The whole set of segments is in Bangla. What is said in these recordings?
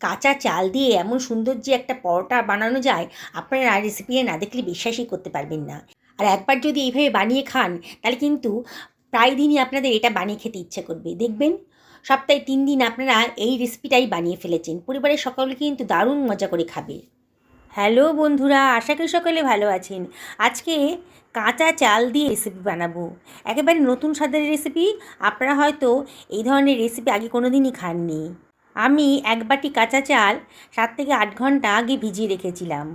কাঁচা চাল দিয়ে এমন সুন্দর যে একটা পরোটা বানানো যায়, আপনারা রেসিপি না দেখলে বিশ্বাসই করতে পারবেন না। আর একবার যদি এইভাবে বানিয়ে খান, তাহলে কিন্তু প্রায় দিনই আপনাদের এটা বানিয়ে খেতে ইচ্ছা করবে। দেখবেন সপ্তাহে 3 দিন আপনারা এই রেসিপিটাই বানিয়ে ফেলেছেন। পরিবারের সকলে কিন্তু দারুণ মজা করে খাবে। হ্যালো বন্ধুরা, আশা করি সকলে ভালো আছেন। আজকে কাঁচা চাল দিয়ে রেসিপি বানাবো, একেবারে নতুন স্বাদের রেসিপি। আপনারা হয়তো এই ধরনের রেসিপি আগে কোনো দিনই খাননি। আমি 1 বাটি কাঁচা চাল 7 থেকে 8 ঘন্টা আগে ভিজিয়ে রেখেছিলাম।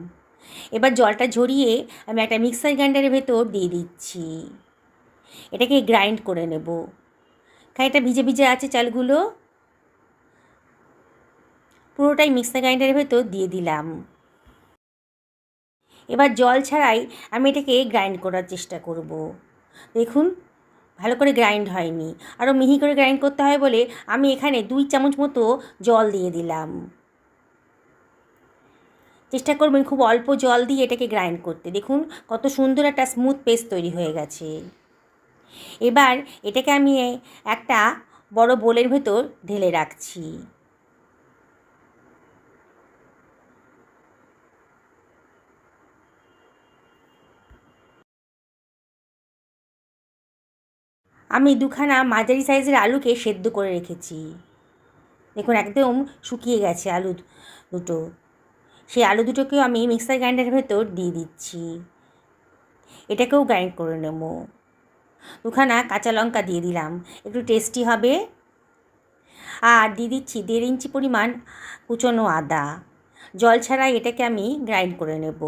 এবার জলটা ঝরিয়ে আমি একটা মিক্সার গ্রাইন্ডারের ভেতর দিয়ে দিচ্ছি। এটাকে গ্রাইন্ড করে নেব। খানিকটা ভিজে ভিজে আছে চালগুলো, পুরোটাই মিক্সার গ্রাইন্ডারের ভেতর দিয়ে দিলাম। এবার জল ছাড়াই আমি এটাকে গ্রাইন্ড করার চেষ্টা করব। দেখুন ভালো করে গ্রাইন্ড হয়নি, আরও মিহি করে গ্রাইন্ড করতে হয় বলে আমি এখানে 2 চামচ মতো জল দিয়ে দিলাম। চেষ্টা করবেন খুব অল্প জল দিয়ে এটাকে গ্রাইন্ড করতে। দেখুন কত সুন্দর একটা স্মুথ পেস্ট তৈরি হয়ে গেছে। এবার এটাকে আমি একটা বড় বোলের ভেতর ঢেলে রাখছি। আমি 2খানা মাঝারি সাইজের আলুকে সেদ্ধ করে রেখেছি। দেখুন একদম শুকিয়ে গেছে আলু দুটো। সেই আলু দুটোকেও আমি মিক্সার গ্রাইন্ডারের ভেতর দিয়ে দিচ্ছি। এটাকেও গ্রাইন্ড করে নেব। 2খানা কাঁচা লঙ্কা দিয়ে দিলাম, একটু টেস্টি হবে। আর দিয়ে দিচ্ছি 1.5 ইঞ্চি পরিমাণ কুচনো আদা। জল ছাড়াই এটাকে আমি গ্রাইন্ড করে নেব।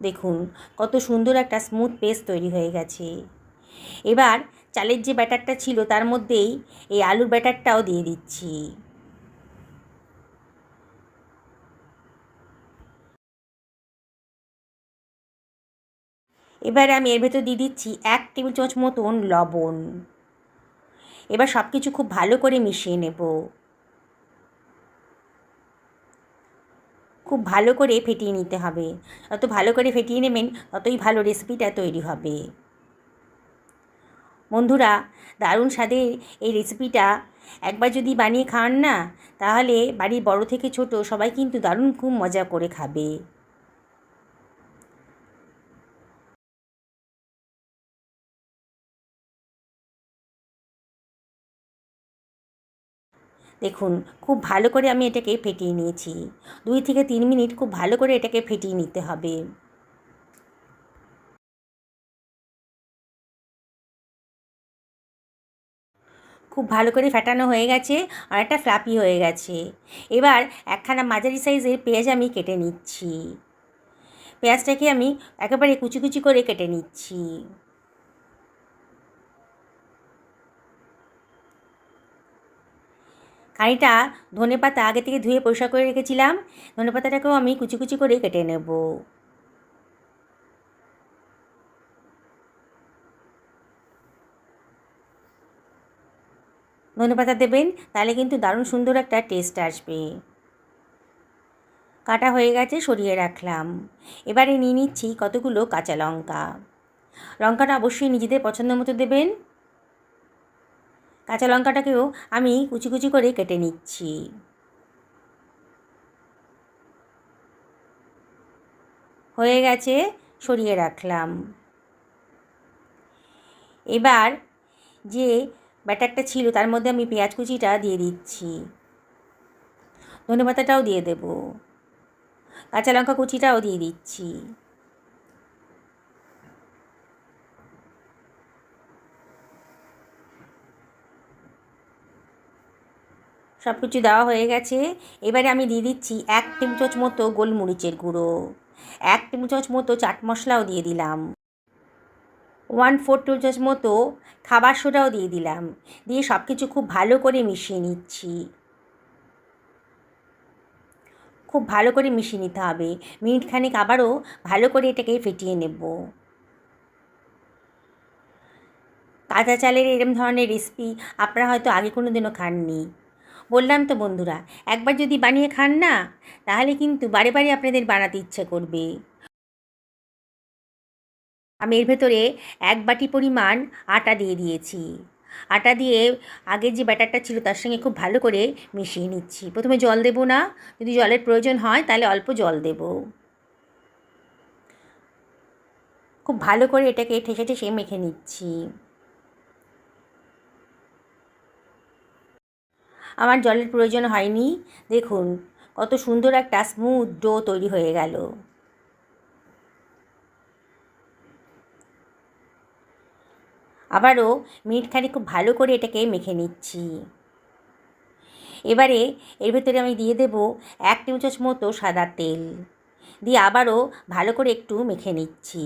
দেখুন কত সুন্দর একটা স্মুথ পেস্ট তৈরি হয়ে গেছে। এবার চালের যে ব্যাটারটা ছিল তার মধ্যেই এই আলুর ব্যাটারটাও দিয়ে দিচ্ছি। এবারে আমি এর ভেতর দিয়ে দিচ্ছি 1 টেবিল চামচ মতন লবণ। এবার সব কিছু খুব ভালো করে মিশিয়ে নেব। খুব ভালো করে ফেটিয়ে নিতে হবে। যত ভালো করে ফেটিয়ে নেবেন ততই ভালো রেসিপিটা তৈরি হবে। বন্ধুরা, দারুণ স্বাদের এই রেসিপিটা একবার যদি বানিয়ে খান না, তাহলে বাড়ির বড় থেকে ছোট সবাই কিন্তু দারুণ খুব মজা করে খাবে। দেখুন খুব ভালো করে আমি এটাকে ফেটিয়ে নিয়েছি। 2 থেকে 3 মিনিট খুব ভালো করে এটাকে ফেটিয়ে নিতে হবে। খুব ভালো করে ফেটানো হয়ে গেছে, আর একটা ফ্লাপি হয়ে গেছে। এবার একখানা মাঝারি সাইজের পেঁয়াজ আমি কেটে নিচ্ছি। পেঁয়াজটাকে আমি একেবারে কুচি কুচি করে কেটে নিচ্ছি। খানিকটা ধনেপাতা আগে থেকে ধুয়ে পরিষ্কার করে রেখেছিলাম, ধনেপাতাটাকেও আমি কুচি কুচি করে কেটে নেব। ধনেপাতা দেবেন, তাহলে কিন্তু দারুণ সুন্দর একটা টেস্ট আসবে। কাটা হয়ে গেছে, সরিয়ে রাখলাম। এবারে নিয়ে নিচ্ছি কতগুলো কাঁচা লঙ্কা। লঙ্কাটা অবশ্যই নিজেদের পছন্দ মতো দেবেন। কাঁচা লঙ্কাটাকেও আমি কুচি কুচি করে কেটে নিচ্ছি। হয়ে গেছে, সরিয়ে রাখলাম। এবার যে ব্যাটারটা ছিল তার মধ্যে আমি পেঁয়াজ কুচিটা দিয়ে দিচ্ছি, ধনেপাতাটাও দিয়ে দেব, কাঁচা লঙ্কা কুচিটাও দিয়ে দিচ্ছি। সব কিছু দেওয়া হয়ে গেছে। এবারে আমি দিয়ে দিচ্ছি 1 টেবিল চামচ মতো গোলমরিচের গুঁড়ো, 1 টেবিল চামচ মতো চাট মশলাও দিয়ে দিলাম, 1/4 টেবিল চামচ মতো খাবার সোডাও দিয়ে দিলাম। দিয়ে সব কিছু খুব ভালো করে মিশিয়ে নিচ্ছি। খুব ভালো করে মিশিয়ে নিতে হবে। মিনিট খানেক আবারও ভালো করে এটাকে ফেটিয়ে নেব। কাঁচা চালের এরম ধরনের রেসিপি আপনারা হয়তো আগে কোনো দিনও খাননি। বললাম তো বন্ধুরা, একবার যদি বানিয়ে খান না, তাহলে কিন্তু বারে বারে আপনাদের বানাতে ইচ্ছে করবে। আমি এর ভেতরে 1 বাটি পরিমাণ আটা দিয়ে দিয়েছি। আটা দিয়ে আগের যে ব্যাটারটা ছিল তার সঙ্গে খুব ভালো করে মিশিয়ে নিচ্ছি। প্রথমে জল দেব না, যদি জলের প্রয়োজন হয় তাহলে অল্প জল দেব। খুব ভালো করে এটাকে ঠেসে ঠেসে মেখে নিচ্ছি। আমার জলের প্রয়োজন হয়নি। দেখুন কত সুন্দর একটা স্মুথ ডো তৈরি হয়ে গেল। আবারও মিনিটখানেক খুব ভালো করে এটাকে মেখে নিচ্ছি। এবারে এর ভেতরে আমি দিয়ে দেব 1 টেবিল চামচ মতো সাদা তেল, দিয়ে আবারও ভালো করে একটু মেখে নিচ্ছি,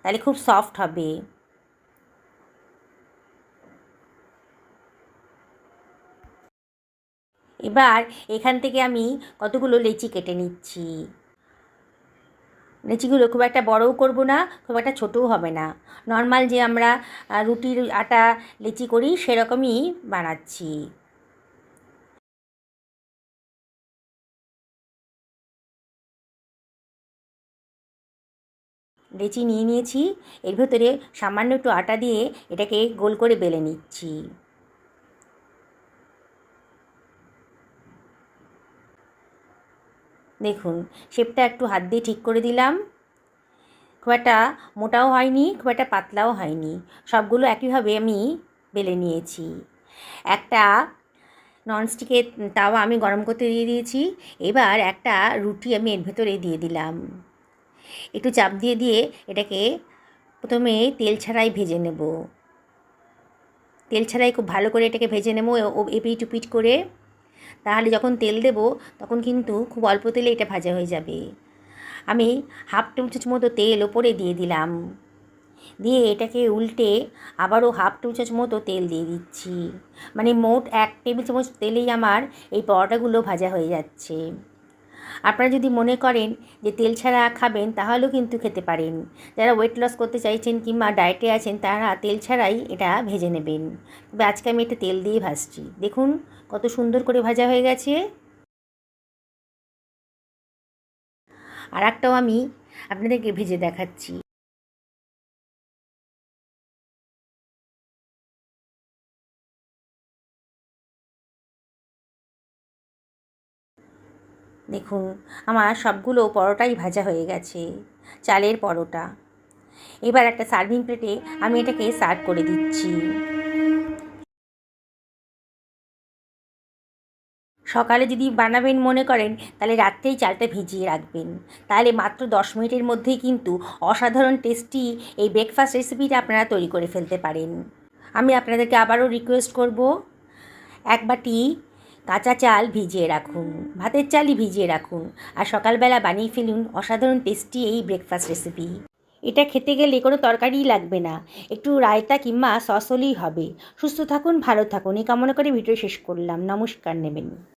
তাহলে খুব সফট হবে। এবার এখান থেকে আমি কতগুলো লেচি কেটে নিচ্ছি। লেচিগুলো খুব একটা বড়ও করব না, খুব একটা ছোটও হবে না, নর্মাল যে আমরা রুটির আটা লেচি করি সেরকমই বানাচ্ছি। লেচি নিয়ে নিয়েছি, এর ভেতরে সামান্য একটু আটা দিয়ে এটাকে গোল করে বেলে নিচ্ছি। দেখুন শেপটা একটু হাত দিয়ে ঠিক করে দিলাম, খুব একটা মোটাও হয়নি খুব একটা পাতলাও হয়নি, সবগুলো একইভাবে আমি বেলে নিয়েছি। একটা ননস্টিকের তাওয়া আমি গরম করতে দিয়ে দিয়েছি। এবার একটা রুটি আমি এর ভেতরে দিয়ে দিলাম, একটু চাপ দিয়ে দিয়ে এটাকে প্রথমে তেল ছাড়াই ভেজে নেব। তেল ছাড়াই খুব ভালো করে এটাকে ভেজে নেব এপিট উপিট করে, তাহলে যখন তেল দেব তখন কিন্তু খুব অল্প তেলে এটা ভাজা হয়ে যাবে। আমি 1/2 টেবিল চামচ মতো তেল ওপরে দিয়ে দিলাম, দিয়ে এটাকে উল্টে আবারও 1/2 টেবিল চামচ মতো তেল দিয়ে দিচ্ছি, মানে মোট 1 টেবিল চামচ তেলেই আমার এই পরোটাগুলো ভাজা হয়ে যাচ্ছে। আপনারা যদি মনে করেন যে তেল ছাড়া খাবেন তাহলেও কিন্তু খেতে পারেন। যারা ওয়েট লস করতে চাইছেন কিংবা ডায়েটে আছেন তারা তেল ছাড়াই এটা ভেজে নেবেন। তবে আজকে আমি এটা তেল দিয়ে ভাজছি। দেখুন কত সুন্দর করে ভাজা হয়ে গেছে। আর একটাও আমি আপনাদেরকে ভেজে দেখাচ্ছি। দেখুন আমার সবগুলো পরোটাই ভাজা হয়ে গেছে, চালের পরোটা। এবার একটা সার্ভিং প্লেটে আমি এটাকে সার্ভ করে দিচ্ছি। সকালে যদি বানাবেন মনে করেন তাহলে রাত্রেই চালটা ভিজিয়ে রাখবেন, তাহলে মাত্র 10 মিনিটের মধ্যেই কিন্তু অসাধারণ টেস্টি এই ব্রেকফাস্ট রেসিপিটা আপনারা তৈরি করে ফেলতে পারেন। আমি আপনাদেরকে আবারও রিকোয়েস্ট করব, 1 বাটি কাঁচা চাল ভিজিয়ে রাখুন, ভাতের চালই ভিজিয়ে রাখুন, আর সকালবেলা বানিয়ে ফেলুন অসাধারণ টেস্টি এই ব্রেকফাস্ট রেসিপি। এটা খেতে গেলে কোনো তরকারিই লাগবে না, একটু রায়তা কিংবা সস হলেই হবে। সুস্থ থাকুন, ভালো থাকুন, এই কামনা করে ভিডিও শেষ করলাম। নমস্কার নেবেন।